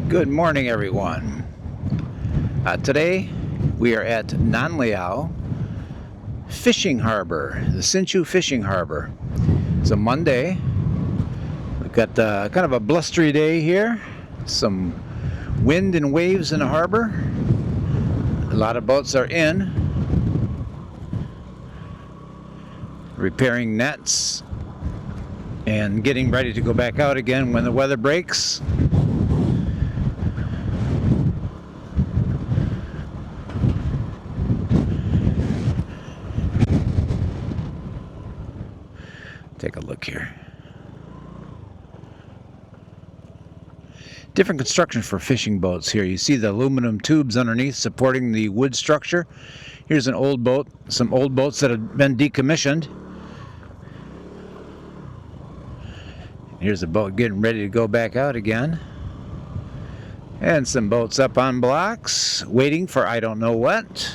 Good morning, everyone. Today we are at Nanliao Fishing Harbor, the Hsinchu Fishing Harbor. It's a Monday. We've got kind of a blustery day here. Some wind and waves in the harbor. A lot of boats are in, repairing nets and getting ready to go back out again when the weather breaks. Take a look here. Different construction for fishing boats here. You see the aluminum tubes underneath supporting the wood structure. Here's an old boat, some old boats that have been decommissioned. Here's a boat getting ready to go back out again. And some boats up on blocks, waiting for I don't know what.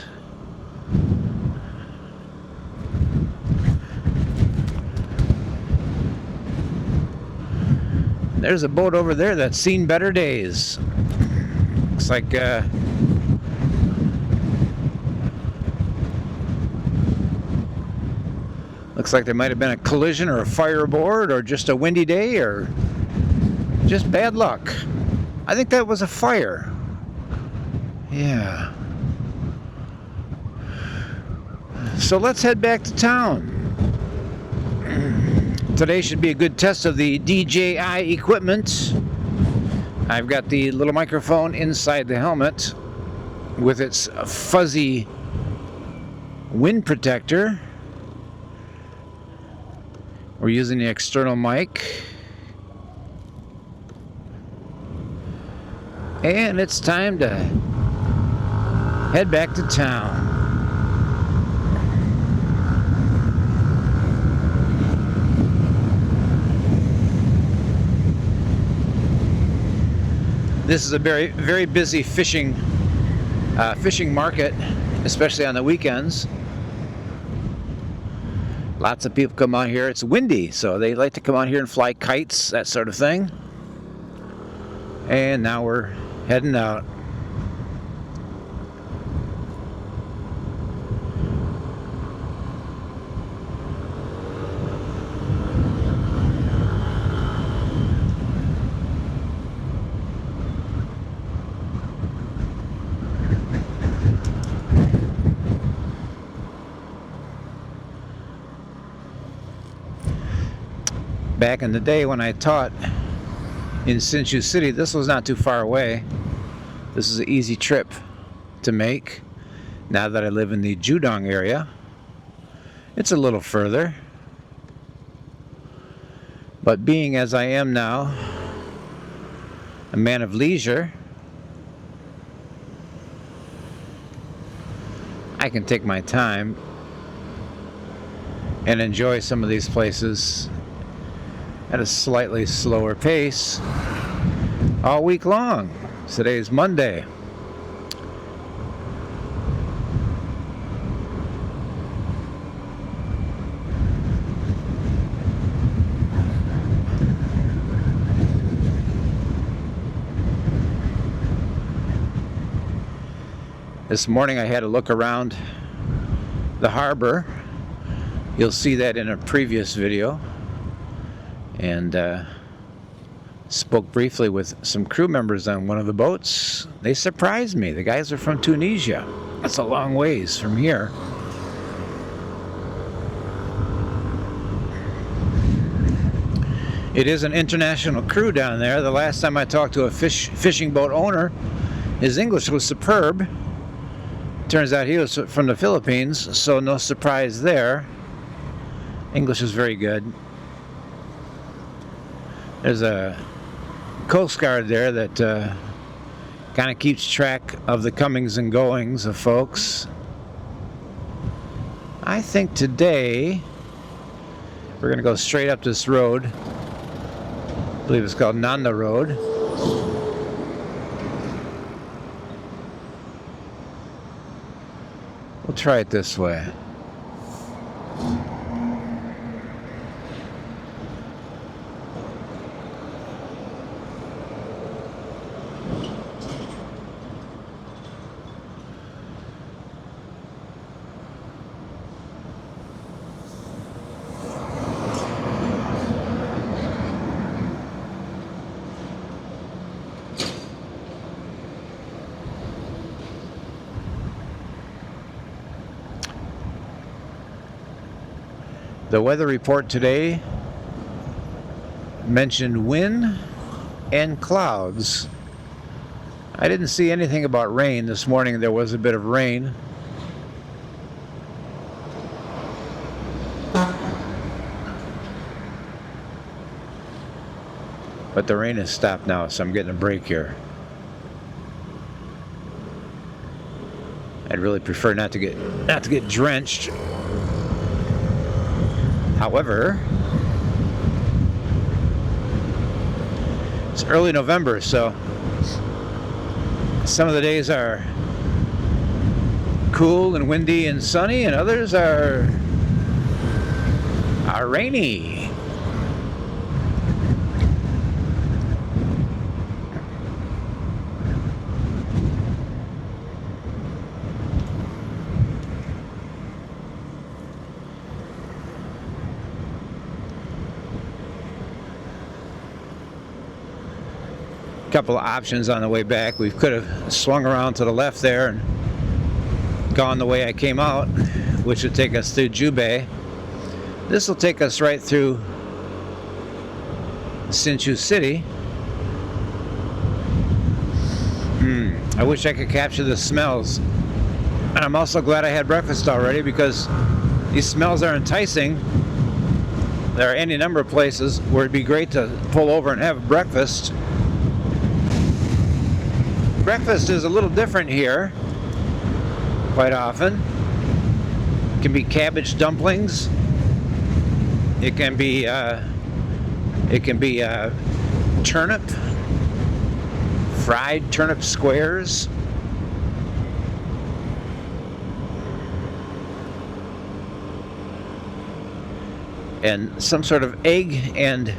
There's a boat over there that's seen better days. Looks like there might have been a collision or a fire aboard, or just a windy day, or just bad luck. I think that was a fire. Yeah. So let's head back to town. Today should be a good test of the DJI equipment. I've got the little microphone inside the helmet with its fuzzy wind protector. We're using the external mic. And it's time to head back to town. This is a very, very busy fishing market, especially on the weekends. Lots of people come out here. It's windy, so they like to come out here and fly kites, that sort of thing. And now we're heading out. Back in the day when I taught in Hsinchu City, this was not too far away. This is an easy trip to make. Now that I live in the Judong area, it's a little further. But being as I am now, a man of leisure, I can take my time and enjoy some of these places at a slightly slower pace all week long. Today's Monday. This morning I had a look around the harbor. You'll see that in a previous video. And spoke briefly with some crew members on one of the boats. They surprised me. The guys are from Tunisia. That's a long ways from here. It is an international crew down there. The last time I talked to a fishing boat owner, his English was superb. Turns out he was from the Philippines, so no surprise there. English is very good. There's a Coast Guard there that kind of keeps track of the comings and goings of folks. I think today we're going to go straight up this road. I believe it's called Nanda Road. We'll try it this way. The weather report today mentioned wind and clouds. I didn't see anything about rain this morning. There was a bit of rain. But the rain has stopped now, so I'm getting a break here. I'd really prefer not to get drenched. However, it's early November, so some of the days are cool and windy and sunny, and others are rainy. Couple of options on the way back. We could have swung around to the left there and gone the way I came out, which would take us through Jubei. This will take us right through Hsinchu City. I wish I could capture the smells. And I'm also glad I had breakfast already, because these smells are enticing. There are any number of places where it'd be great to pull over and have breakfast. Breakfast is a little different here. Quite often, it can be cabbage dumplings. It can be turnip, fried turnip squares. And some sort of egg and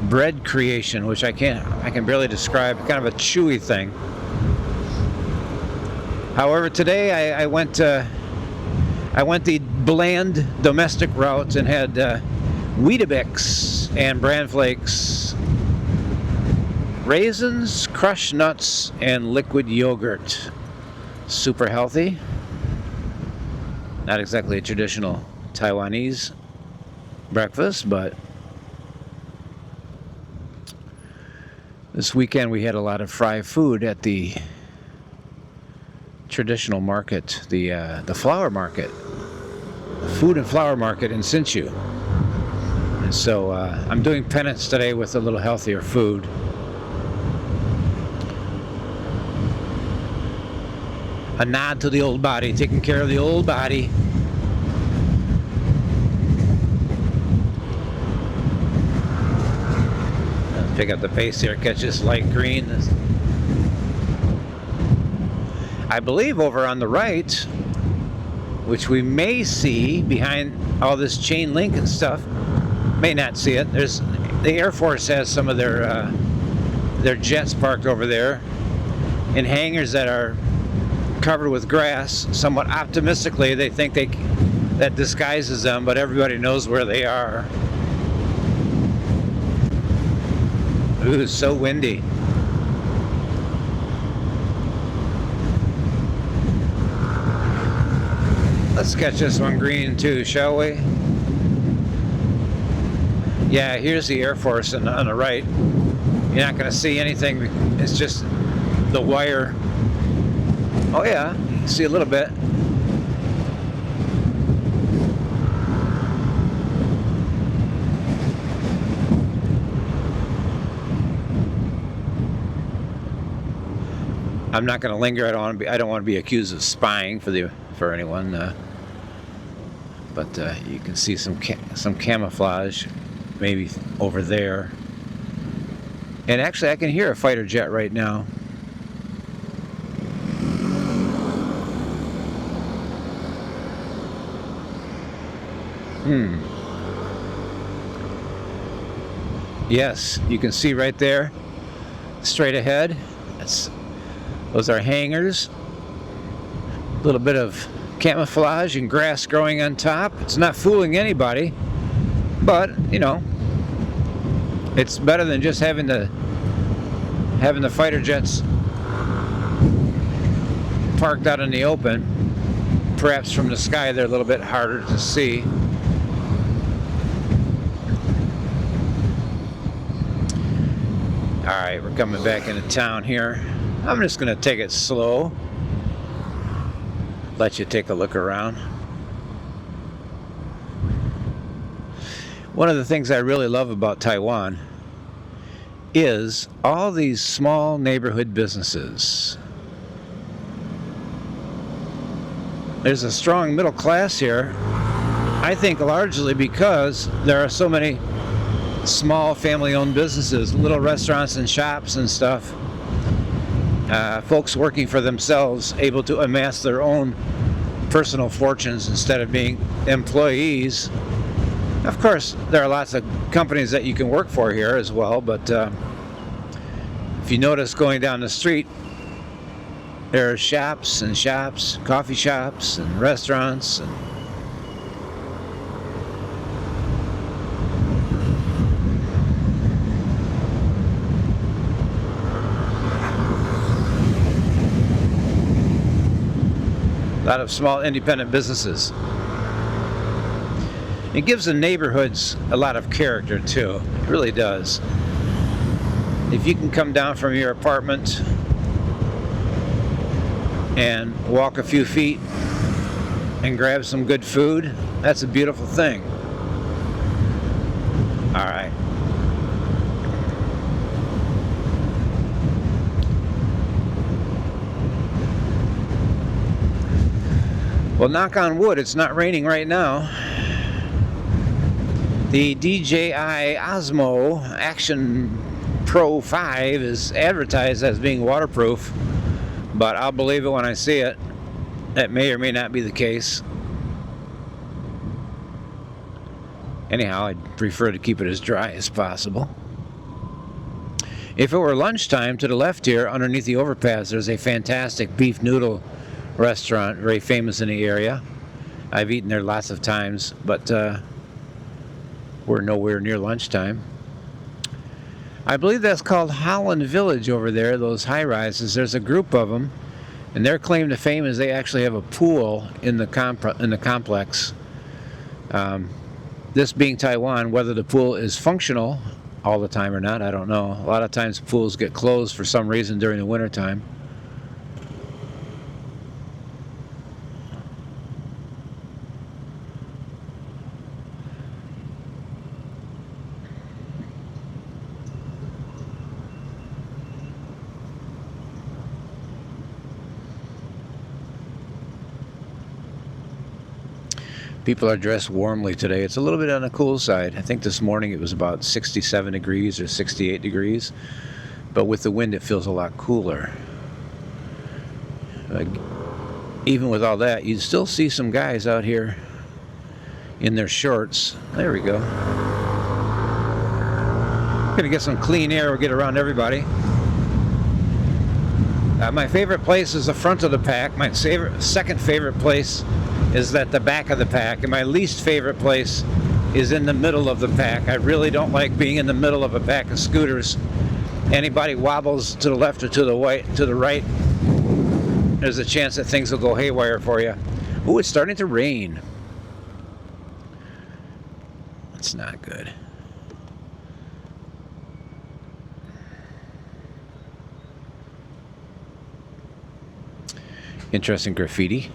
bread creation, which I can barely describe. Kind of a chewy thing. However, today I went the bland domestic route and had Weetabix and bran flakes, raisins, crushed nuts, and liquid yogurt. Super healthy. Not exactly a traditional Taiwanese breakfast, but this weekend we had a lot of fried food at the traditional market, the flower market, the food and flower market in Hsinchu. And so I'm doing penance today with a little healthier food. A nod to the old body, taking care of the old body. Pick up the pace here, catch this light green. I believe over on the right, which we may see behind all this chain link and stuff, may not see it. There's the Air Force has some of their jets parked over there in hangars that are covered with grass. Somewhat optimistically, they think that disguises them, but everybody knows where they are. Ooh, it's so windy. Let's catch this one green too, shall we? Yeah, here's the Air Force on the right. You're not going to see anything. It's just the wire. Oh yeah, you see a little bit. I'm not going to linger. I don't want to be accused of spying for anyone. But you can see some camouflage, maybe over there. And actually, I can hear a fighter jet right now. Yes, you can see right there, straight ahead. Those are hangars. A little bit of camouflage and grass growing on top. It's not fooling anybody, but you know, it's better than just having the fighter jets parked out in the open. Perhaps from the sky they're a little bit harder to see. Alright, we're coming back into town here. I'm just going to take it slow. Let you take a look around. One of the things I really love about Taiwan is all these small neighborhood businesses. There's a strong middle class here, I think largely because there are so many small family-owned businesses, little restaurants and shops and stuff. Folks working for themselves, able to amass their own personal fortunes instead of being employees. Of course, there are lots of companies that you can work for here as well, but if you notice going down the street, there are shops and shops, coffee shops and restaurants, and a lot of small independent businesses. It gives the neighborhoods a lot of character too. It really does. If you can come down from your apartment and walk a few feet and grab some good food, that's a beautiful thing. All right. Well, knock on wood, it's not raining right now. The DJI Osmo Action Pro 5 is advertised as being waterproof, but I'll believe it when I see it. That may or may not be the case. Anyhow, I'd prefer to keep it as dry as possible. If it were lunchtime, to the left here, underneath the overpass, there's a fantastic beef noodle restaurant, very famous in the area. I've eaten there lots of times, but we're nowhere near lunchtime. I believe that's called Holland Village over there, those high-rises. There's a group of them, and their claim to fame is they actually have a pool in the complex. This being Taiwan, whether the pool is functional all the time or not, I don't know. A lot of times pools get closed for some reason during the wintertime. People are dressed warmly today. It's a little bit on the cool side. I think this morning it was about 67 degrees or 68 degrees. But with the wind, it feels a lot cooler. Even with all that, you still see some guys out here in their shorts. There we go. Gonna get some clean air. We'll get around everybody. My favorite place is the front of the pack. My second favorite place is at the back of the pack, and my least favorite place is in the middle of the pack. I really don't like being in the middle of a pack of scooters. Anybody wobbles to the left or to the right, there's a chance that things will go haywire for you. Ooh, it's starting to rain. That's not good. Interesting graffiti.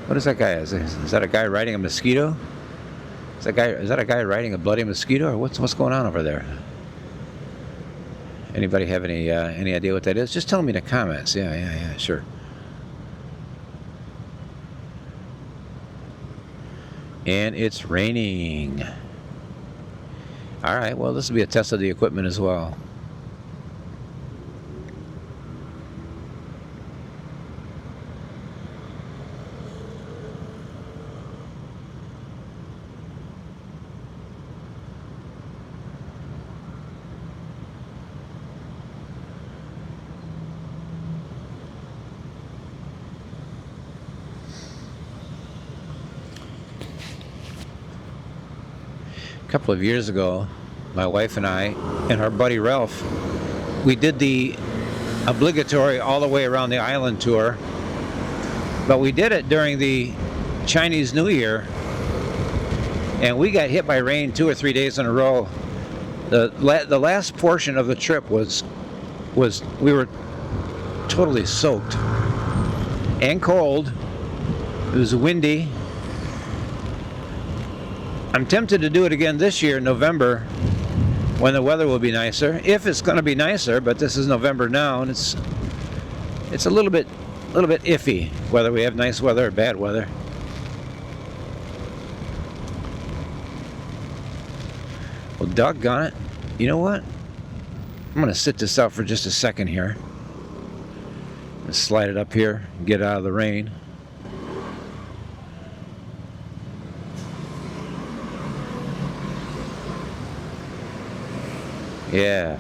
What is that guy? Is that a guy riding a mosquito? Is that a guy riding a bloody mosquito, or what's going on over there? Anybody have any idea what that is? Just tell me in the comments. Yeah, sure. And it's raining. All right. Well, this will be a test of the equipment as well. A couple of years ago, my wife and I and our buddy Ralph, we did the obligatory all the way around the island tour, but we did it during the Chinese New Year, and we got hit by rain 2 or 3 days in a row. The last portion of the trip was we were totally soaked and cold. It was windy. I'm tempted to do it again this year in November when the weather will be nicer, if it's going to be nicer. But this is November now, and it's a little bit iffy whether we have nice weather or bad weather. Well, doggone it. You know what? I'm going to sit this out for just a second here. Let's slide it up here and get out of the rain. Yeah.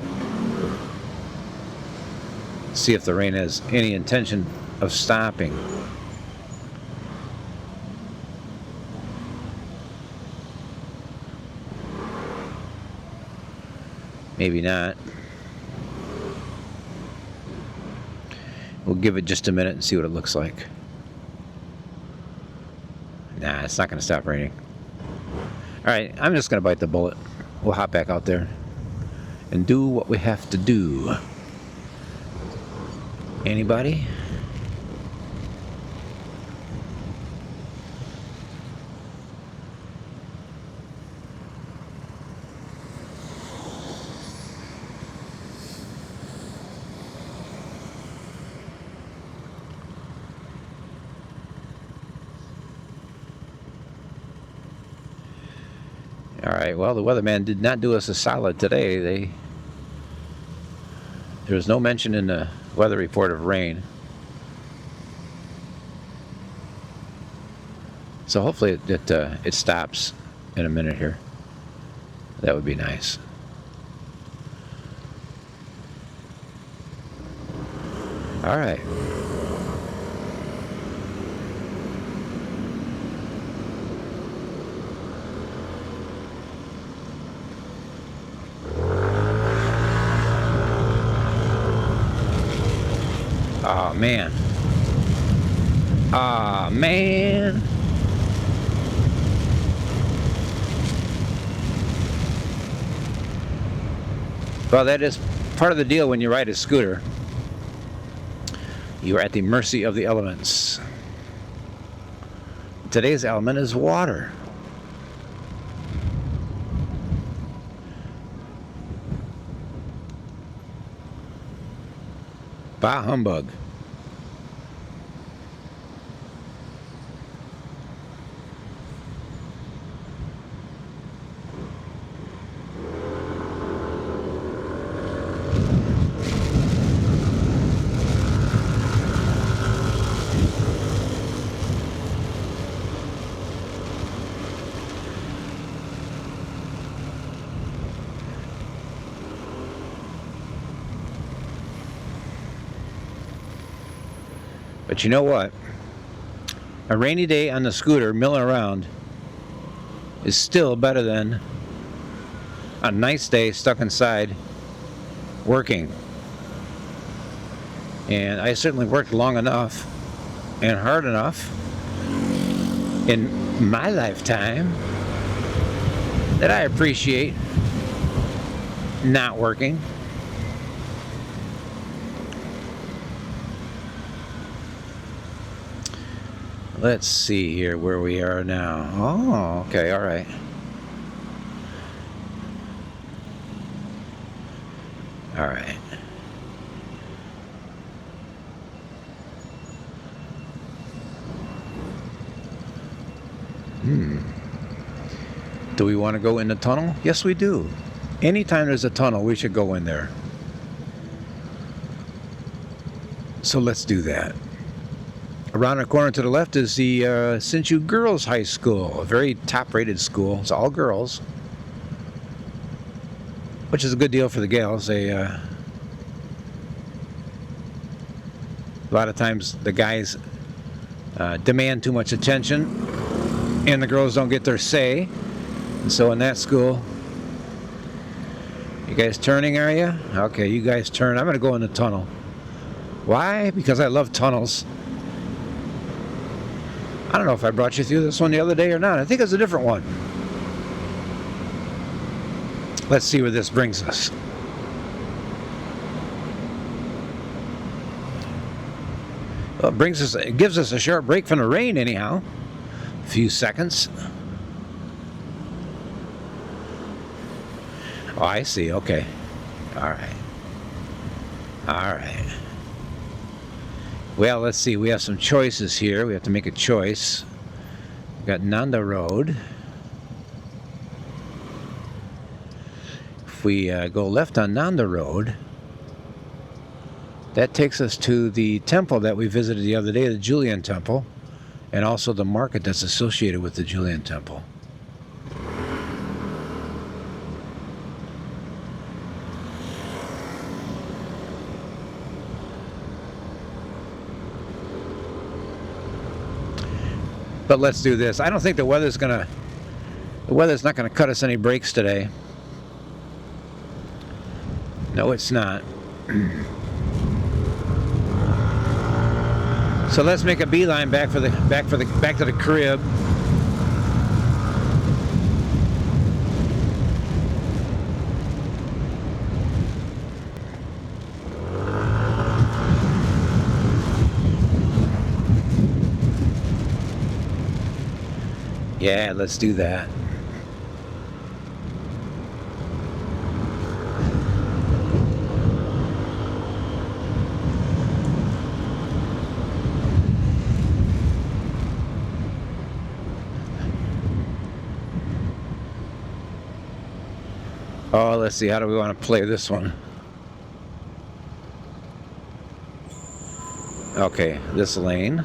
See if the rain has any intention of stopping. Maybe not. We'll give it just a minute and see what it looks like. Nah, it's not going to stop raining. Alright, I'm just going to bite the bullet. We'll hop back out there and do what we have to do. Anybody? Alright, well, the weatherman did not do us a solid today. There was no mention in the weather report of rain. So hopefully it stops in a minute here. That would be nice. Alright. Oh man. Ah, man. Well, that is part of the deal when you ride a scooter. You are at the mercy of the elements. Today's element is water. Bah humbug. But you know what? A rainy day on the scooter milling around is still better than a nice day stuck inside working. And I certainly worked long enough and hard enough in my lifetime that I appreciate not working. Let's see here where we are now. Oh, okay, all right. All right. Do we want to go in the tunnel? Yes, we do. Anytime there's a tunnel, we should go in there. So let's do that. Around the corner to the left is the Hsinchu Girls High School, a very top-rated school. It's all girls, which is a good deal for the gals. They a lot of times the guys demand too much attention, and the girls don't get their say. And so in that school, you guys turning, are you? Okay, you guys turn. I'm going to go in the tunnel. Why? Because I love tunnels. I don't know if I brought you through this one the other day or not. I think it's a different one. Let's see where this brings us. Well, it gives us a short break from the rain anyhow. A few seconds. Oh, I see. Okay. All right. All right. Well, let's see. We have some choices here. We have to make a choice. We've got Nanda Road. If we go left on Nanda Road, that takes us to the temple that we visited the other day, the Julian Temple, and also the market that's associated with the Julian Temple. But let's do this. I don't think the weather's not gonna cut us any breaks today. No, it's not. So let's make a beeline back to the crib. Yeah, let's do that. Oh, let's see, how do we want to play this one? Okay, this lane.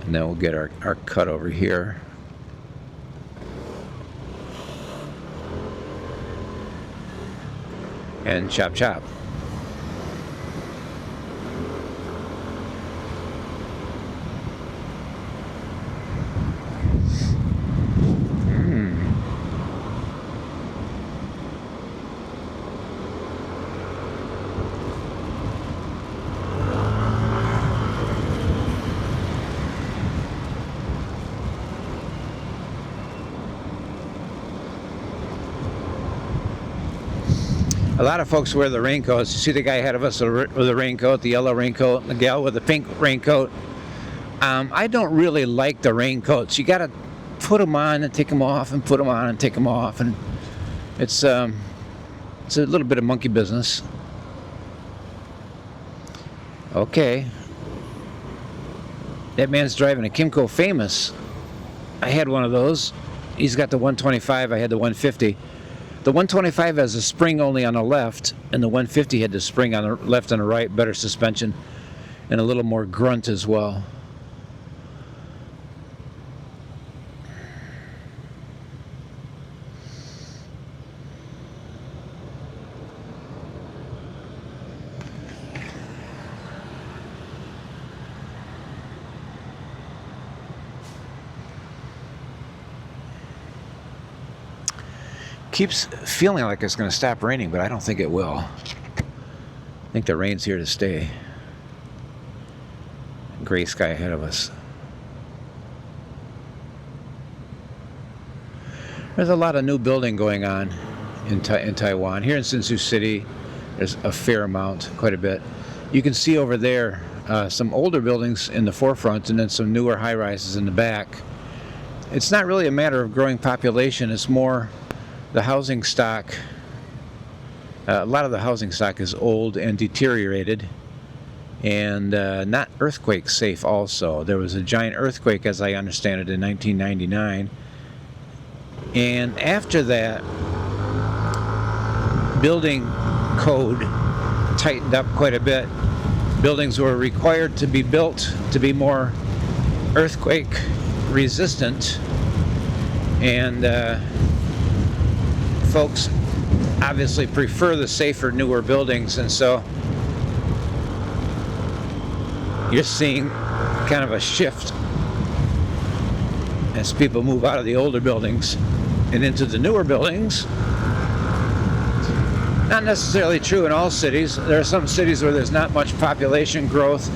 And then we'll get our cut over here. And chop chop. A lot of folks wear the raincoats. You see the guy ahead of us with the raincoat, the yellow raincoat, and the gal with the pink raincoat. I don't really like the raincoats. You got to put them on and take them off, and put them on and take them off, and it's a little bit of monkey business. Okay. That man's driving a Kimco Famous. I had one of those. He's got the 125. I had the 150. The 125 has a spring only on the left, and the 150 had the spring on the left and the right, better suspension, and a little more grunt as well. Keeps feeling like it's going to stop raining, but I don't think it will. I think the rain's here to stay. Gray sky ahead of us. There's a lot of new building going on in Taiwan. Here in Hsinchu City, there's a fair amount, quite a bit. You can see over there some older buildings in the forefront and then some newer high-rises in the back. It's not really a matter of growing population, it's more the housing stock. A lot of the housing stock is old and deteriorated and not earthquake safe also. There was a giant earthquake, as I understand it, in 1999. And after that, building code tightened up quite a bit. Buildings were required to be built to be more earthquake resistant, and folks obviously prefer the safer, newer buildings, and so you're seeing kind of a shift as people move out of the older buildings and into the newer buildings. Not necessarily true in all cities. There are some cities where there's not much population growth.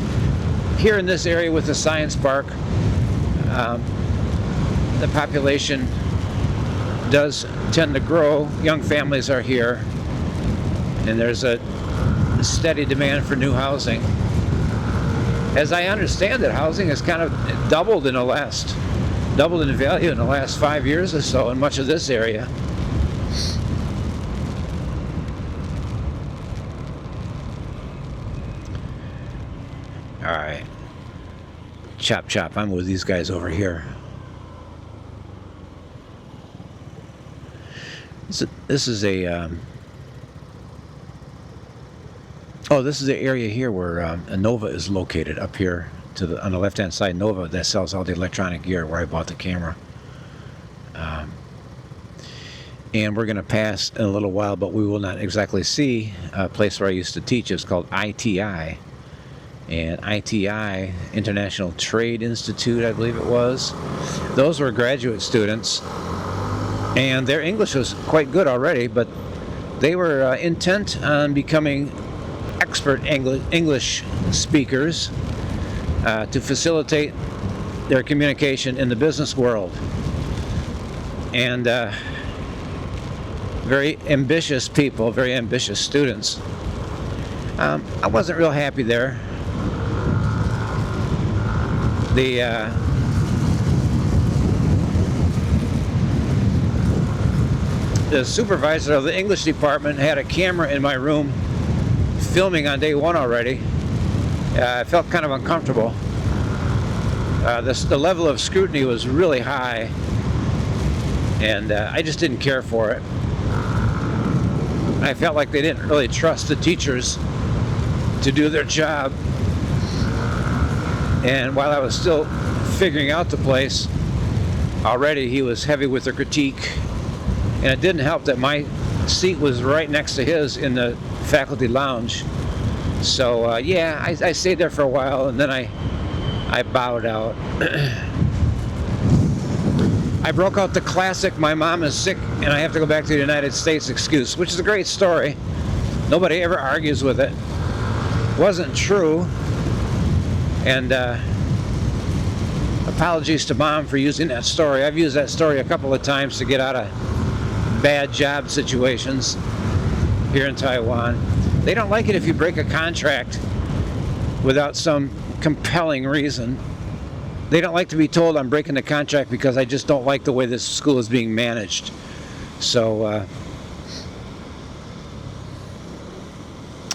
Here in this area with the Science Park, the population does tend to grow. Young families are here, and there's a steady demand for new housing. As I understand it, housing has kind of doubled in value in the last 5 years or so in much of this area. All right, chop chop, I'm with these guys over here. This is a this is the area here where Nova is located, up here on the left-hand side. Nova, that sells all the electronic gear, where I bought the camera. And we're going to pass in a little while, but we will not exactly see a place where I used to teach. It's called ITI. And ITI, International Trade Institute, I believe it was. Those were graduate students. And their English was quite good already, but they were intent on becoming expert English speakers to facilitate their communication in the business world. And very ambitious people, very ambitious students. I wasn't real happy there. The supervisor of the English department had a camera in my room filming on day one already. I felt kind of uncomfortable. The level of scrutiny was really high, and I just didn't care for it. I felt like they didn't really trust the teachers to do their job. And while I was still figuring out the place, already he was heavy with the critique. And it didn't help that my seat was right next to his in the faculty lounge. So yeah, I stayed there for a while, and then I bowed out. I broke out the classic "my mom is sick and I have to go back to the United States" excuse, which is a great story. Nobody ever argues with it. Wasn't true. And apologies to Mom for using that story. I've used that story a couple of times to get out of bad job situations here in Taiwan. They don't like it if you break a contract without some compelling reason. They don't like to be told I'm breaking the contract because I just don't like the way this school is being managed. So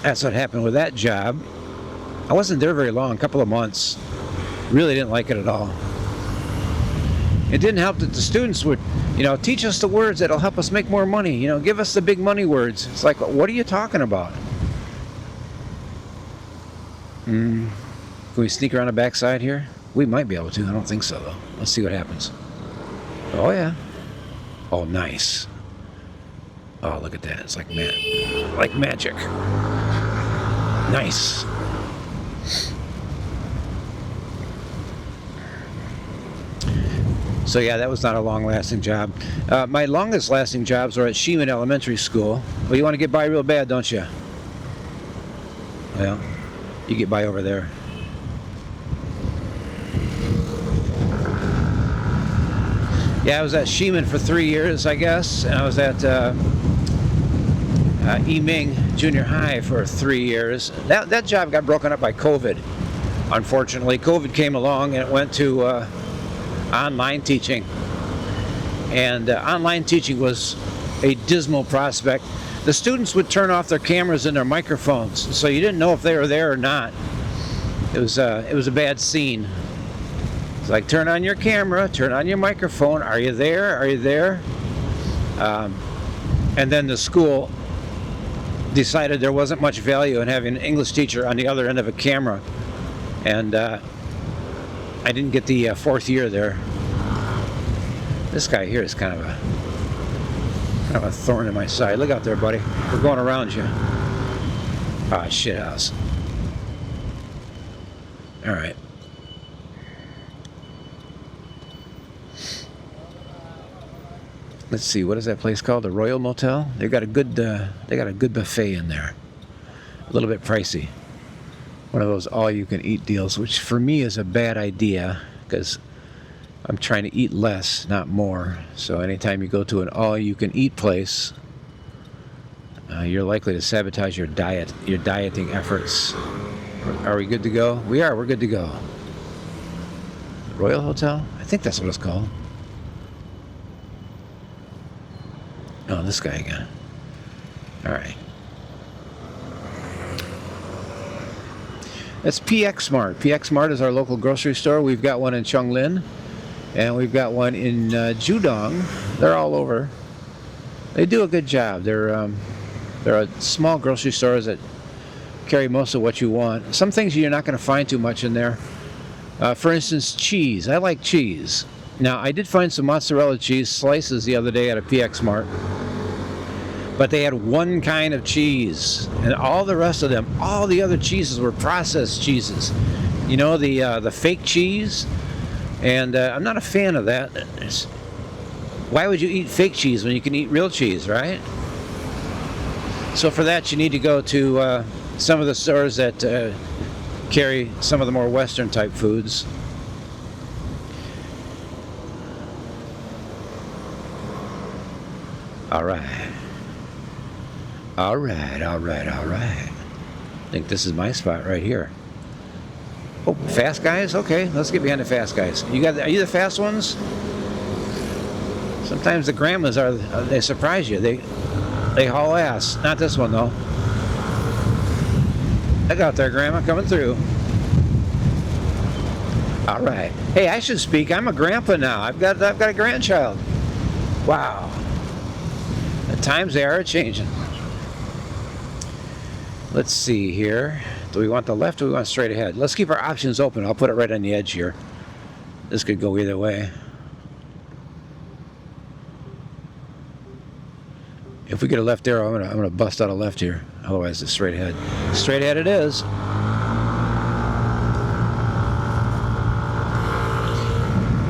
that's what happened with that job. I wasn't there very long, a couple of months. Really didn't like it at all. It didn't help that the students would, teach us the words that'll help us make more money. Give us the big money words. It's like, what are you talking about? Can we sneak around the backside here? We might be able to. I don't think so, though. Let's see what happens. Oh, yeah. Oh, nice. Oh, look at that. It's like magic. Nice. So yeah, that was not a long-lasting job. My longest-lasting jobs were at Hsinchu Elementary School. Well, you want to get by real bad, don't you? Well, you get by over there. Yeah, I was at Hsinchu for 3 years, I guess, and I was at Yiming Junior High for 3 years. That job got broken up by COVID. Unfortunately, COVID came along and it went to online teaching. And online teaching was a dismal prospect. The students would turn off their cameras and their microphones, so you didn't know if they were there or not. It was a bad scene. It's like, turn on your camera, turn on your microphone. Are you there? Are you there? And then the school decided there wasn't much value in having an English teacher on the other end of a camera. And I didn't get the fourth year there. This guy here is kind of a thorn in my side. Look out there, buddy. We're going around you. Ah, shit house. All right. Let's see. What is that place called? The Royal Motel. They got a good buffet in there. A little bit pricey. One of those all-you-can-eat deals, which for me is a bad idea because I'm trying to eat less, not more. So anytime you go to an all-you-can-eat place, you're likely to sabotage your dieting efforts. Are we good to go? We are. We're good to go. Royal Hotel? I think that's what it's called. Oh, this guy again. All right. That's PX Mart. PX Mart is our local grocery store. We've got one in Qionglin, and we've got one in Judong. They're all over. They do a good job. They're small grocery stores that carry most of what you want. Some things you're not going to find too much in there. For instance, cheese. I like cheese. Now, I did find some mozzarella cheese slices the other day at a PX Mart, but they had one kind of cheese, and all the rest of them, all the other cheeses were processed cheeses. You know, the fake cheese, and I'm not a fan of that. Why would you eat fake cheese when you can eat real cheese, right? So for that, you need to go to some of the stores that carry some of the more Western type foods. All right. All right. I think this is my spot right here. Oh, fast guys? Okay, let's get behind the fast guys. Are you the fast ones? Sometimes the grandmas they surprise you. They haul ass. Not this one though. I got there, Grandma, coming through. All right. Hey, I should speak. I'm a grandpa now. I've got a grandchild. Wow. The times they are changing. Let's see here. Do we want the left or do we want straight ahead? Let's keep our options open. I'll put it right on the edge here. This could go either way. If we get a left arrow, I'm gonna bust out a left here. Otherwise, it's straight ahead. Straight ahead it is.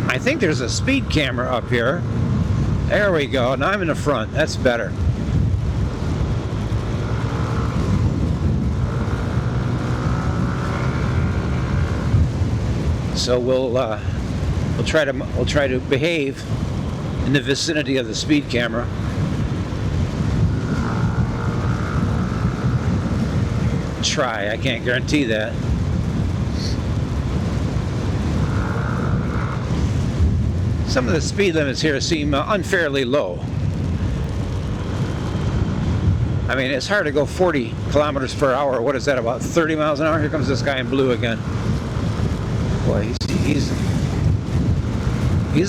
I think there's a speed camera up here. There we go. Now I'm in the front. That's better. So we'll try to behave in the vicinity of the speed camera. Try. I can't guarantee that. Some of the speed limits here seem unfairly low. I mean, it's hard to go 40 kilometers per hour. What is that, about 30 miles an hour? Here comes this guy in blue again. Boy, he's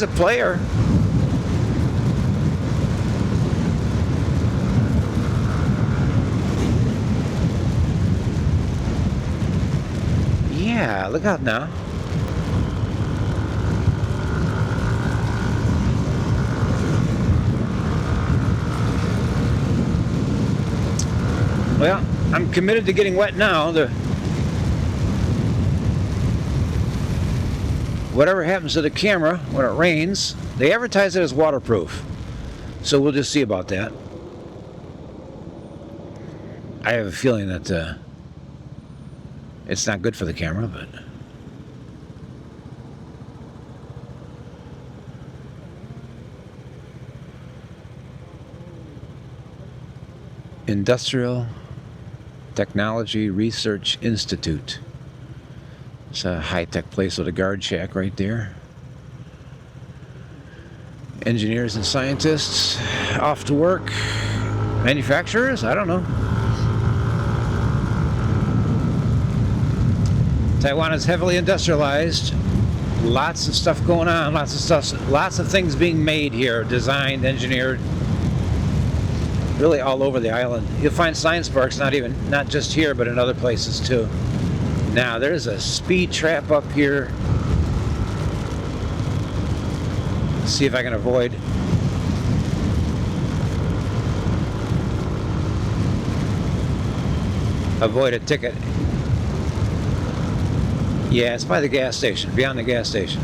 a player. Yeah, look out now. Well, I'm committed to getting wet now. Whatever happens to the camera when it rains, they advertise it as waterproof. So we'll just see about that. I have a feeling that it's not good for the camera, but Industrial Technology Research Institute. It's a high-tech place with a guard shack right there. Engineers and scientists off to work. Manufacturers? I don't know. Taiwan is heavily industrialized. Lots of stuff going on. Lots of things being made here. Designed, engineered. Really all over the island. You'll find science parks not just here, but in other places too. Now there's a speed trap up here. Let's see if I can avoid. Avoid a ticket. Yeah, it's by the gas station, beyond the gas station.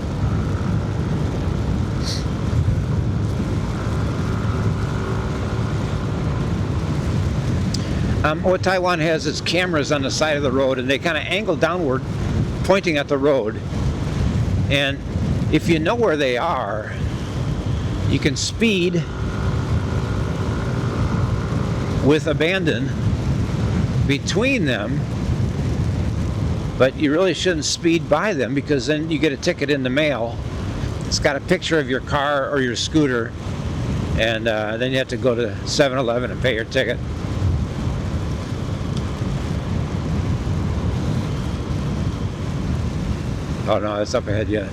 What Taiwan has is cameras on the side of the road, and they kind of angle downward, pointing at the road. And if you know where they are, you can speed with abandon between them, but you really shouldn't speed by them, because then you get a ticket in the mail. It's got a picture of your car or your scooter, and then you have to go to 7-Eleven and pay your ticket. Oh no, it's up ahead yet.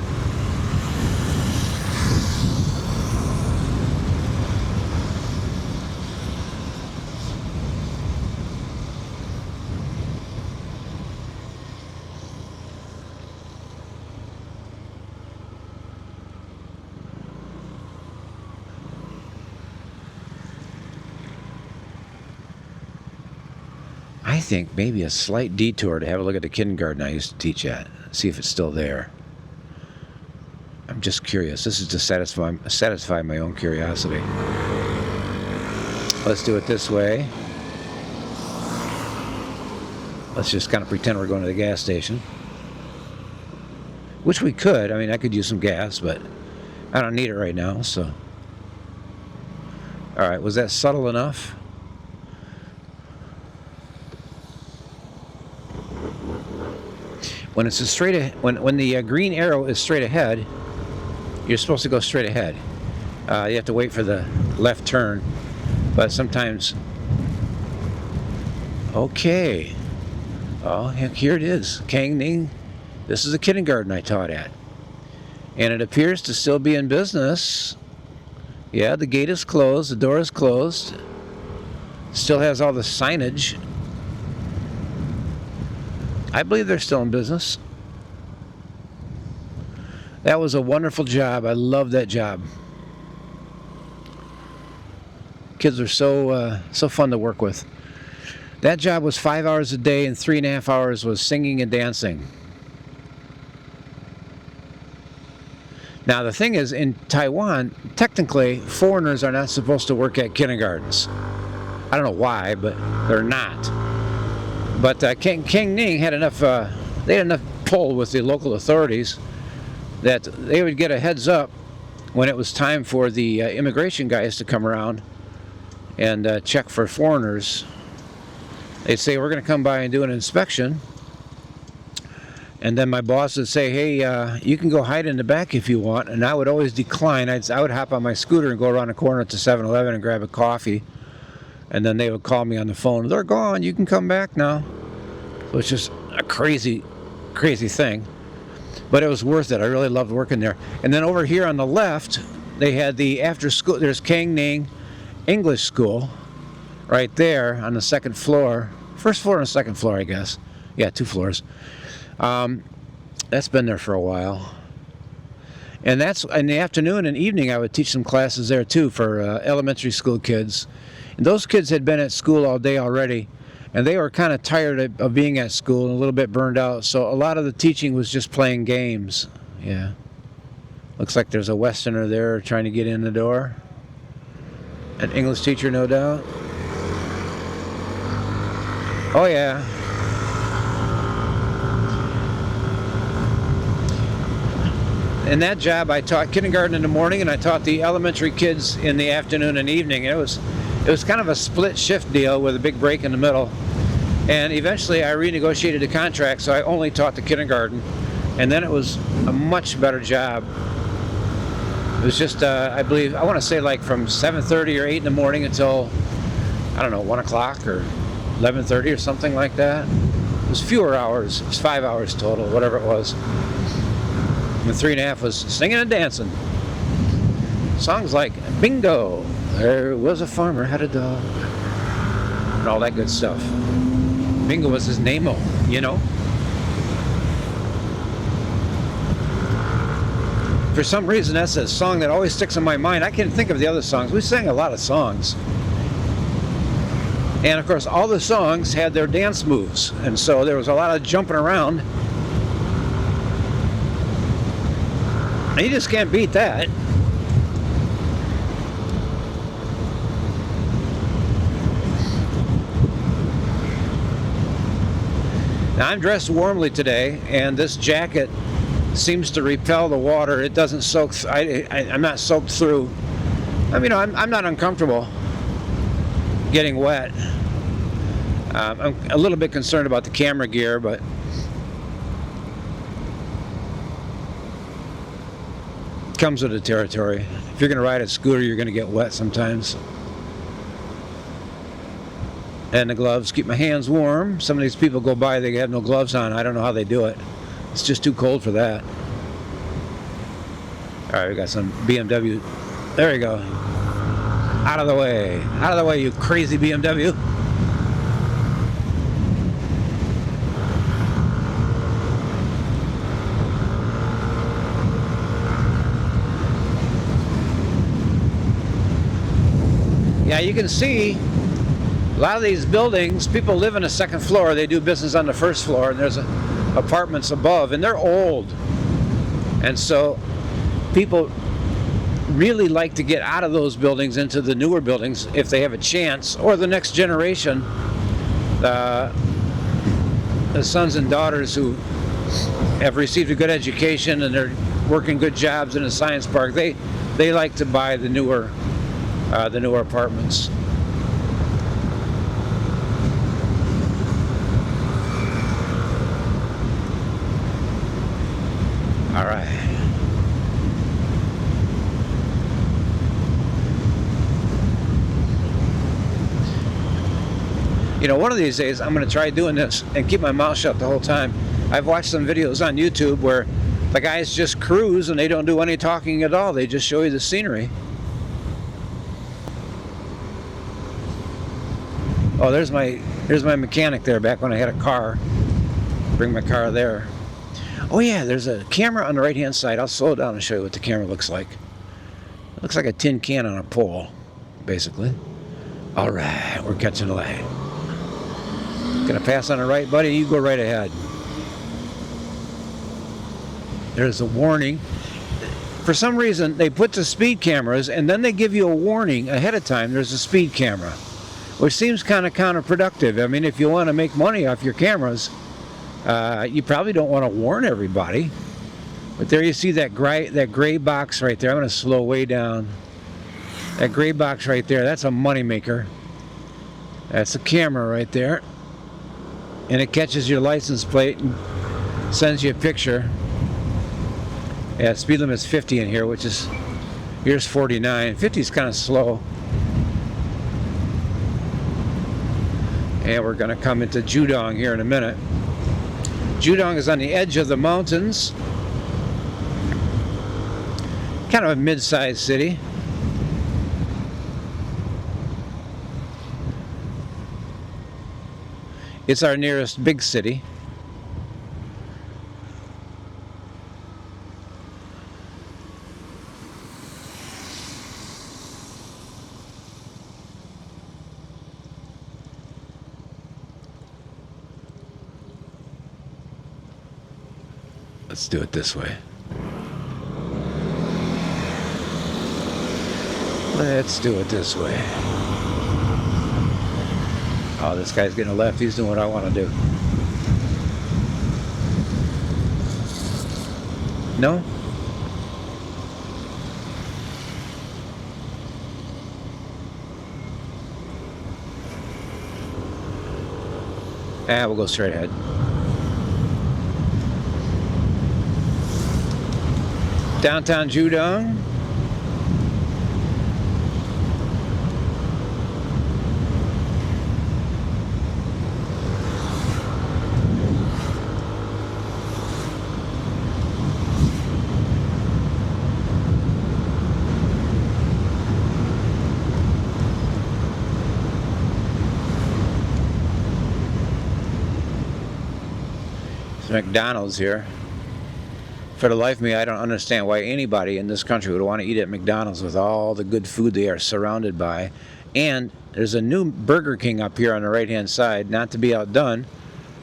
I think maybe a slight detour to have a look at the kindergarten I used to teach at. See if it's still there. I'm just curious. This is to satisfy my own curiosity. Let's do it this way. Let's just kind of pretend we're going to the gas station. Which we could. I mean, I could use some gas, but I don't need it right now, so. All right, was that subtle enough? When it's a when the green arrow is straight ahead, you're supposed to go straight ahead. You have to wait for the left turn, but sometimes. Okay. Oh, here it is, Qionglin. This is the kindergarten I taught at, and it appears to still be in business. Yeah, the gate is closed, the door is closed. Still has all the signage. I believe they're still in business. That was a wonderful job. I love that job. Kids are so fun to work with. That job was 5 hours a day, and 3.5 hours was singing and dancing. Now the thing is, in Taiwan, technically, foreigners are not supposed to work at kindergartens. I don't know why, but they're not. But Qionglin had enough. They had enough pull with the local authorities that they would get a heads up when it was time for the immigration guys to come around and check for foreigners. They'd say, we're going to come by and do an inspection. And then my boss would say, hey, you can go hide in the back if you want. And I would always decline. I would hop on my scooter and go around the corner to 7-Eleven and grab a coffee. And then they would call me on the phone. They're gone. You can come back now. So it's just a crazy, crazy thing. But it was worth it. I really loved working there. And then over here on the left, they had the after school. There's Qionglin English School right there on the second floor. First floor and the second floor, I guess. Yeah, 2 floors. That's been there for a while. And that's in the afternoon and evening, I would teach some classes there too for elementary school kids. And those kids had been at school all day already, and they were kind of tired of being at school and a little bit burned out. So a lot of the teaching was just playing games. Yeah. Looks like there's a Westerner there trying to get in the door. An English teacher, no doubt. Oh, yeah. In that job, I taught kindergarten in the morning, and I taught the elementary kids in the afternoon and evening. It was kind of a split shift deal with a big break in the middle. And eventually I renegotiated the contract, so I only taught the kindergarten. And then it was a much better job. It was just, I believe, I want to say like from 7:30 or 8 in the morning until, I don't know, 1 o'clock or 11:30 or something like that. It was fewer hours. It was 5 hours total, whatever it was. And 3.5 was singing and dancing. Songs like Bingo, There Was a Farmer Had a Dog, and all that good stuff. Bingo was his name-o, you know. For some reason, that's a song that always sticks in my mind. I can't think of the other songs. We sang a lot of songs. And of course, all the songs had their dance moves. And so there was a lot of jumping around. And you just can't beat that. Now, I'm dressed warmly today, and this jacket seems to repel the water. It doesn't soak. I'm not soaked through. I mean, I'm not uncomfortable getting wet. I'm a little bit concerned about the camera gear, but it comes with the territory. If you're going to ride a scooter, you're going to get wet sometimes. And the gloves keep my hands warm. Some of these people go by, they have no gloves on. I don't know how they do it. It's just too cold for that. All right, we got some BMW. There you go. Out of the way. Out of the way, you crazy BMW. Yeah, you can see a lot of these buildings, people live on the second floor, they do business on the first floor, and there's apartments above, and they're old. And so people really like to get out of those buildings into the newer buildings if they have a chance, or the next generation, the sons and daughters who have received a good education and they're working good jobs in a science park, they like to buy the newer apartments. All right. You know, one of these days I'm going to try doing this and keep my mouth shut the whole time. I've watched some videos on YouTube where the guys just cruise and they don't do any talking at all. They just show you the scenery. Oh, there's my mechanic there back when I had a car. Bring my car there. Oh yeah, there's a camera on the right hand side. I'll slow it down and show you what the camera looks like. It looks like a tin can on a pole, basically. All right, we're catching the light. Gonna pass on the right, buddy. You go right ahead. There's a warning. For some reason, they put the speed cameras and then they give you a warning ahead of time. There's a speed camera, which seems kind of counterproductive. I mean, if you want to make money off your cameras, you probably don't want to warn everybody. But there you see that gray box right there. I'm going to slow way down. That gray box right there, that's a money maker. That's a camera right there. And it catches your license plate and sends you a picture. Yeah, speed limit is 50 in here, which is, here's 49. 50 is kind of slow. And we're going to come into Judong here in a minute. Judong is on the edge of the mountains. Kind of a mid-sized city. It's our nearest big city. Let's do it this way. Let's do it this way. Oh, this guy's getting a left. He's doing what I want to do. No? We'll go straight ahead. Downtown Judong. There's McDonald's here. For the life of me, I don't understand why anybody in this country would want to eat at McDonald's with all the good food they are surrounded by. And there's a new Burger King up here on the right-hand side, not to be outdone.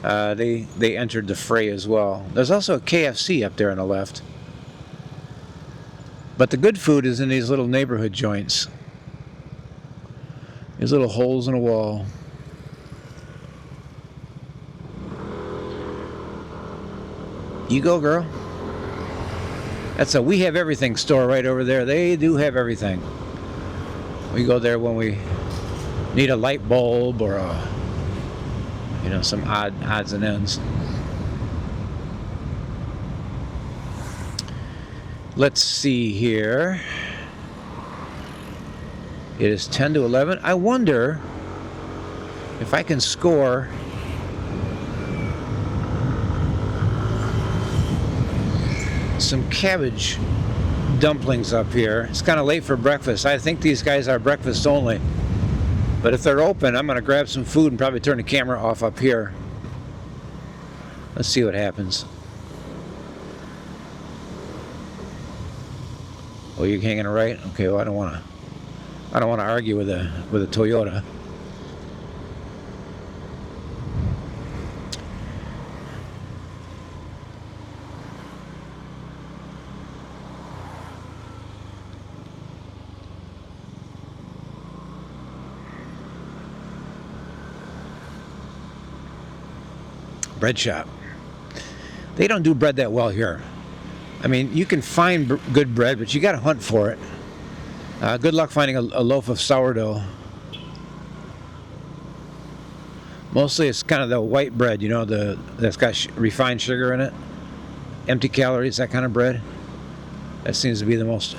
They entered the fray as well. There's also a KFC up there on the left. But the good food is in these little neighborhood joints. These little holes in a wall. You go, girl. That's a We Have Everything store right over there. They do have everything. We go there when we need a light bulb or some odds and ends. Let's see here. It is 10 to 11. I wonder if I can score some cabbage dumplings up here. It's kind of late for breakfast. I think these guys are breakfast only. But if they're open, I'm going to grab some food and probably turn the camera off up here. Let's see what happens. Oh, you're hanging right? Okay, well, I don't want to argue with a Toyota. Bread shop. They don't do bread that well here. I mean, you can find good bread, but you got to hunt for it. Good luck finding a loaf of sourdough. Mostly it's kind of the white bread, that's got refined sugar in it. Empty calories, that kind of bread. That seems to be the most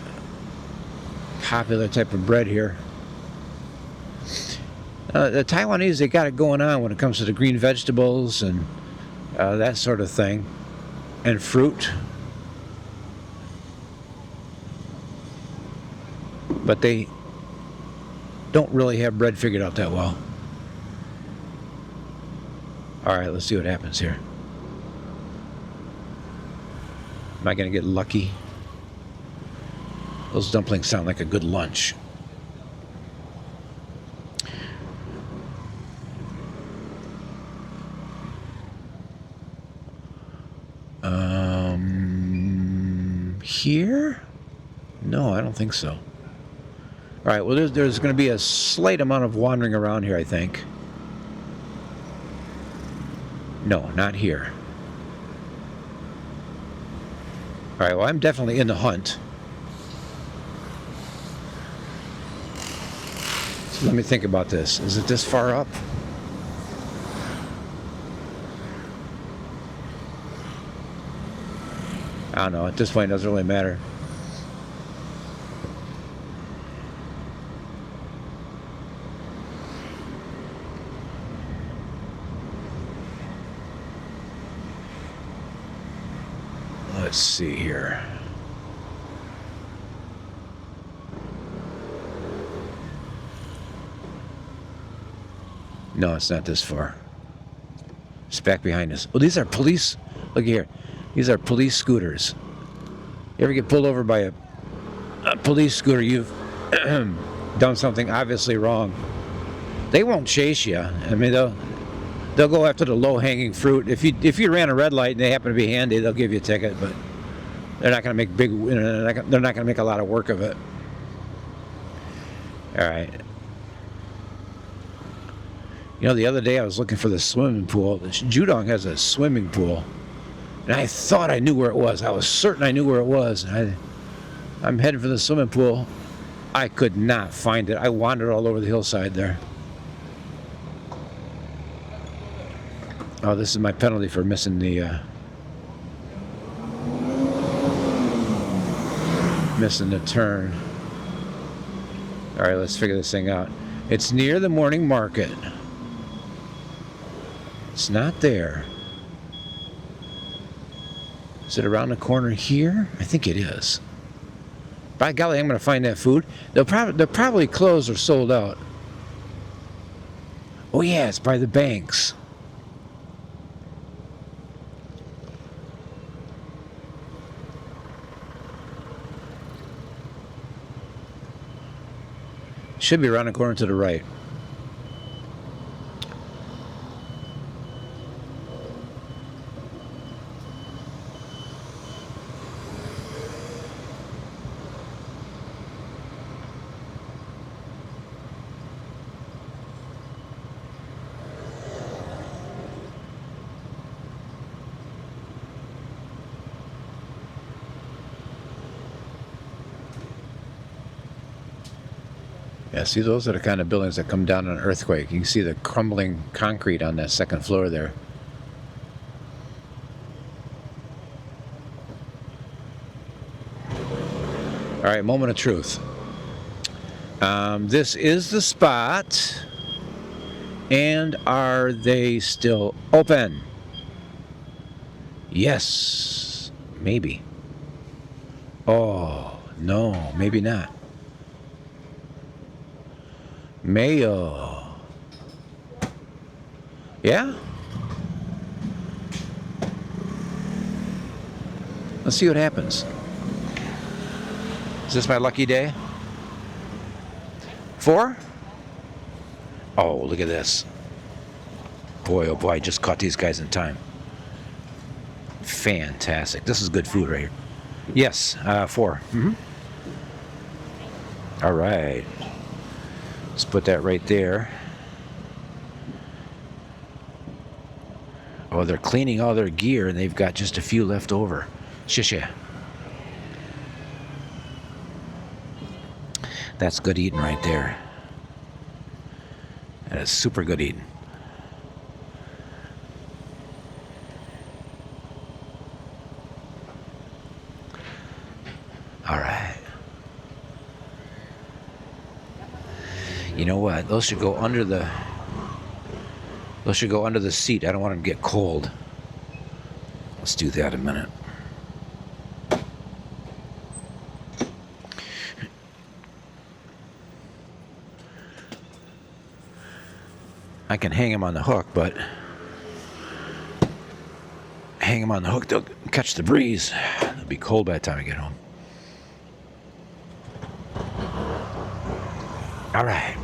popular type of bread here. The Taiwanese, they got it going on when it comes to the green vegetables and that sort of thing. And fruit. But they don't really have bread figured out that well. Alright, let's see what happens here. Am I going to get lucky? Those dumplings sound like a good lunch. Here? No, I don't think so. All right, well, there's going to be a slight amount of wandering around here, I think. No, not here. All right, well, I'm definitely in the hunt. So let me think about this. Is it this far up? I don't know. At this point, it doesn't really matter. Let's see here. No, it's not this far. It's back behind us. Oh, these are police. Look here. These are police scooters. You ever get pulled over by a police scooter, you've done something obviously wrong. They won't chase you. I mean, they'll go after the low-hanging fruit. If you ran a red light and they happen to be handy, they'll give you a ticket. But they're not going to make they're not going to make a lot of work of it. All right. The other day I was looking for the swimming pool. Judong has a swimming pool. And I thought I knew where it was. I was certain I knew where it was. I'm heading for the swimming pool. I could not find it. I wandered all over the hillside there. Oh, this is my penalty for missing the turn. All right, let's figure this thing out. It's near the morning market. It's not there. Is it around the corner here? I think it is. By golly, I'm going to find that food. They're probably closed or sold out. Oh yeah, it's by the banks. Should be around the corner to the right. Yeah, see, those are the kind of buildings that come down in an earthquake. You can see the crumbling concrete on that second floor there. All right, moment of truth. This is the spot. And are they still open? Yes, maybe. Oh, no, maybe not. Mayo. Yeah? Let's see what happens. Is this my lucky day? 4? Oh, look at this. Boy, oh boy, I just caught these guys in time. Fantastic. This is good food right here. Yes, 4. Mm-hmm. All right. Let's put that right there. Oh, they're cleaning all their gear and they've got just a few left over. Shisha. That's good eating right there. That is super good eating. All right. You know what? Those should go under the seat. I don't want them to get cold. Let's do that in a minute. I can hang them on the hook, but hang them on the hook, they'll catch the breeze. It'll be cold by the time I get home. All right.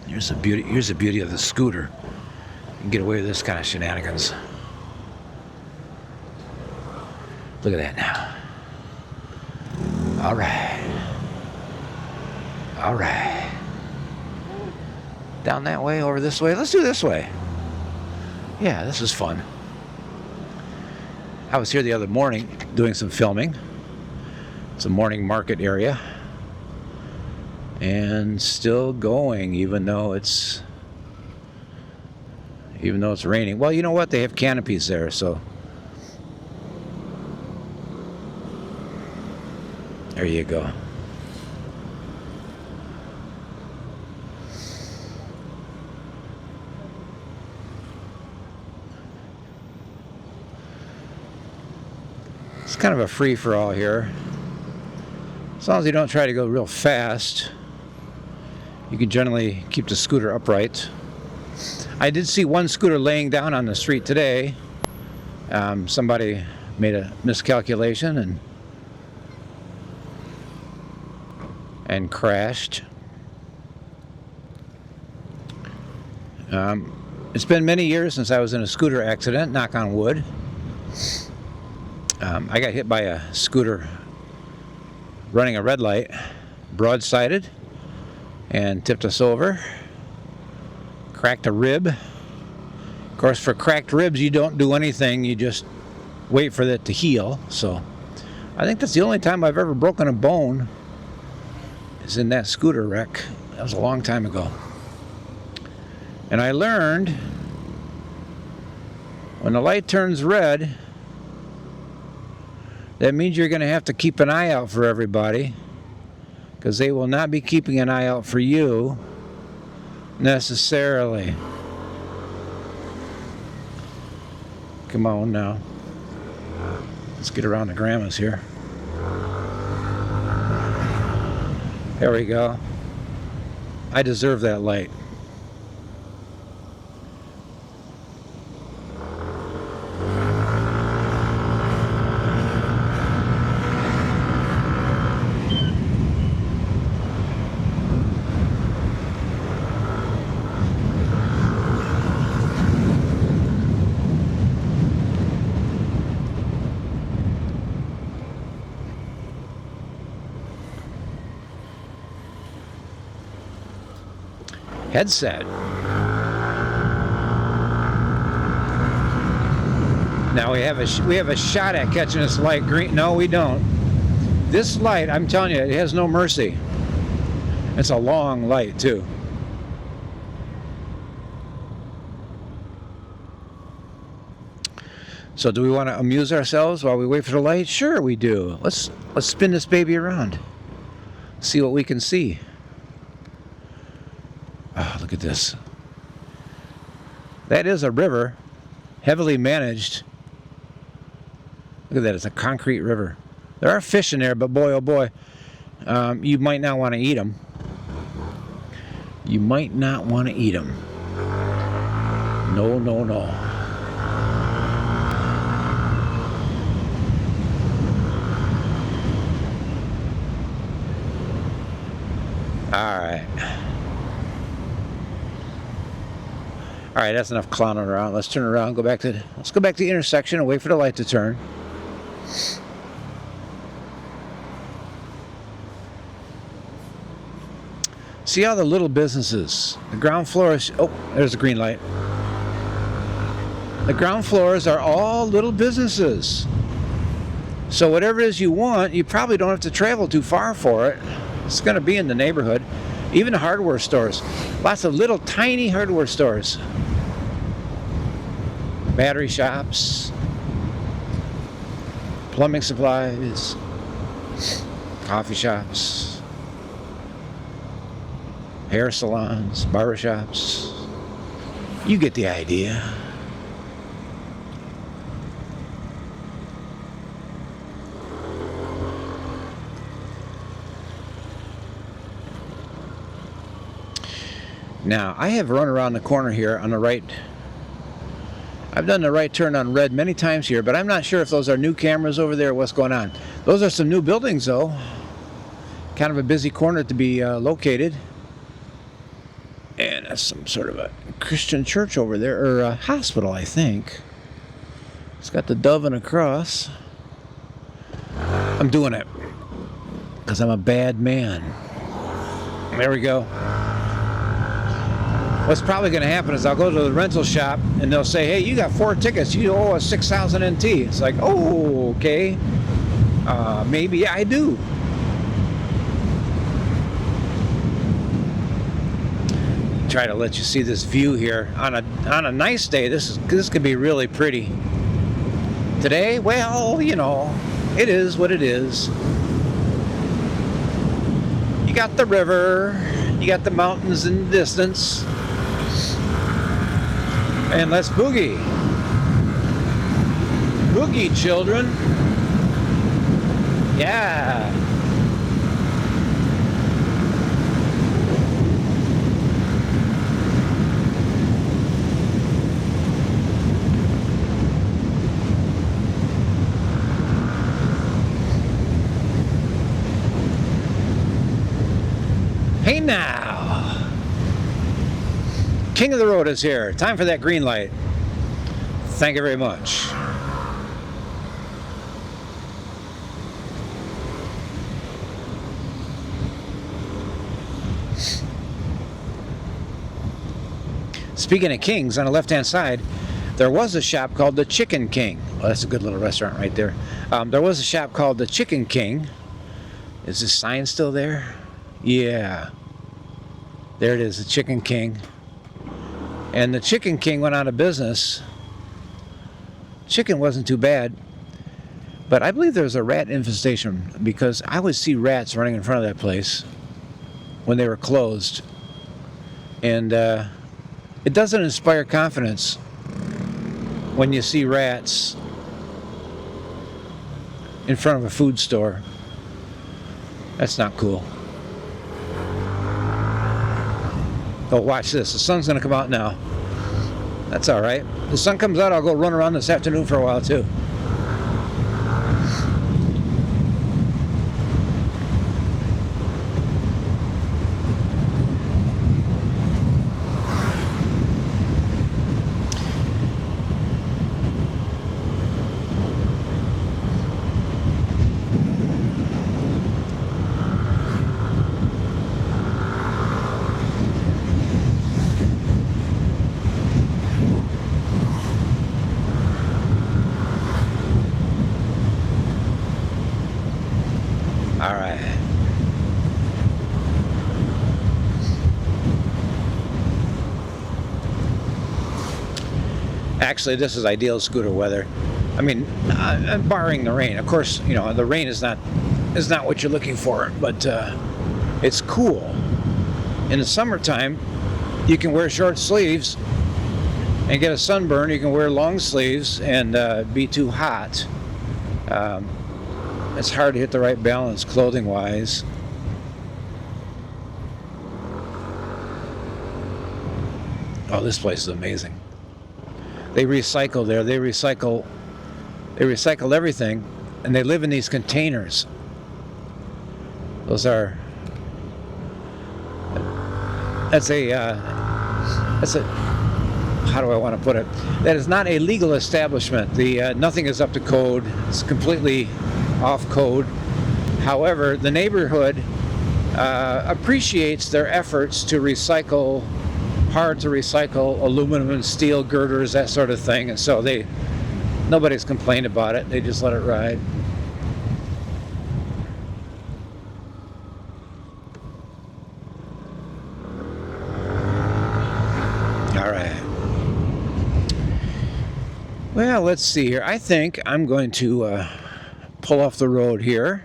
Here's the beauty of the scooter. You can get away with this kind of shenanigans. Look at that now. All right. All right. Down that way, over this way. Let's do this way. Yeah, this is fun. I was here the other morning doing some filming. It's a morning market area. And still going, even though it's raining. Well, you know what? They have canopies there, so there you go. It's kind of a free-for-all here. As long as you don't try to go real fast, you can generally keep the scooter upright. I did see one scooter laying down on the street today. Somebody made a miscalculation and crashed. It's been many years since I was in a scooter accident, knock on wood. I got hit by a scooter running a red light, broadsided, and tipped us over. Cracked a rib. Of course, for cracked ribs, you don't do anything. You just wait for it to heal. So I think that's the only time I've ever broken a bone is in that scooter wreck. That was a long time ago. And I learned when the light turns red, that means you're going to have to keep an eye out for everybody, because they will not be keeping an eye out for you necessarily. Come on now. Let's get around the grandmas here. There we go. I deserve that light. Headset. Now we have a shot at catching this light green. No, we don't. This light, I'm telling you, it has no mercy. It's a long light too. So do we want to amuse ourselves while we wait for the light? Sure we do. Let's spin this baby around. See what we can see. Oh, look at this. That is a river, heavily managed. Look at that, it's a concrete river. There are fish in there, but boy, oh boy, you might not want to eat them. You might not want to eat them. No, no, no. All right. All right, that's enough clowning around. Let's turn around, let's go back to the intersection and wait for the light to turn. See all the little businesses. The ground floor is, oh, there's a green light. The ground floors are all little businesses. So whatever it is you want, you probably don't have to travel too far for it. It's going to be in the neighborhood. Even the hardware stores. Lots of little tiny hardware stores. Battery shops. Plumbing supplies. Coffee shops. Hair salons. Barber shops. You get the idea. Now, I have run around the corner here on the right. I've done the right turn on red many times here, but I'm not sure if those are new cameras over there or what's going on. Those are some new buildings, though. Kind of a busy corner to be located. And that's some sort of a Christian church over there, or a hospital, I think. It's got the dove and a cross. I'm doing it because I'm a bad man. There we go. What's probably going to happen is I'll go to the rental shop and they'll say, hey, you got 4 tickets. You owe us 6,000 NT. It's like, oh, okay. Maybe I do. Try to let you see this view here. On a nice day, this could be really pretty. Today, well, you know, it is what it is. You got the river, you got the mountains in the distance. And let's boogie. Boogie, children. Yeah. Hey now. King of the road is here. Time for that green light. Thank you very much. Speaking of kings, on the left-hand side, there was a shop called the Chicken King. Oh, that's a good little restaurant right there. There was a shop called the Chicken King. Is this sign still there? Yeah. There it is, the Chicken King. And the Chicken King went out of business. Chicken wasn't too bad, but I believe there was a rat infestation because I would see rats running in front of that place when they were closed. And it doesn't inspire confidence when you see rats in front of a food store. That's not cool. Oh, watch this. The sun's going to come out now. That's all right. The sun comes out, I'll go run around this afternoon for a while, too. Actually, this is ideal scooter weather. I mean, barring the rain. Of course, you know, the rain is not what you're looking for, but it's cool. In the summertime, you can wear short sleeves and get a sunburn. You can wear long sleeves and be too hot. It's hard to hit the right balance clothing-wise. Oh, this place is amazing. They recycle there. They recycle everything, and they live in these containers. That's a how do I want to put it? That is not a legal establishment. Nothing is up to code. It's completely off code. However, the neighborhood appreciates their efforts to recycle hard to recycle aluminum and steel girders, that sort of thing, and so nobody's complained about it. They just let it ride. All right. Well, let's see here. I think I'm going to pull off the road here.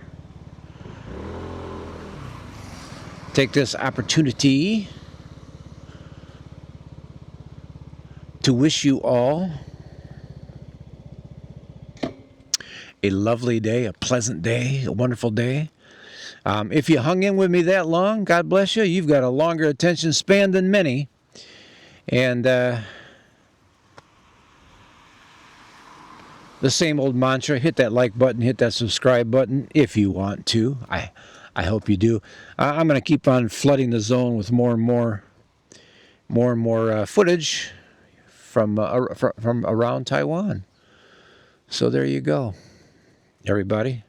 Take this opportunity to wish you all a lovely day, a pleasant day, a wonderful day. If you hung in with me that long, God bless you. You've got a longer attention span than many. And the same old mantra, hit that like button, hit that subscribe button if you want to. I hope you do. I'm going to keep on flooding the zone with more and more footage from around Taiwan. So there you go, everybody.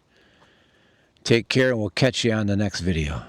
Take care, and we'll catch you on the next video.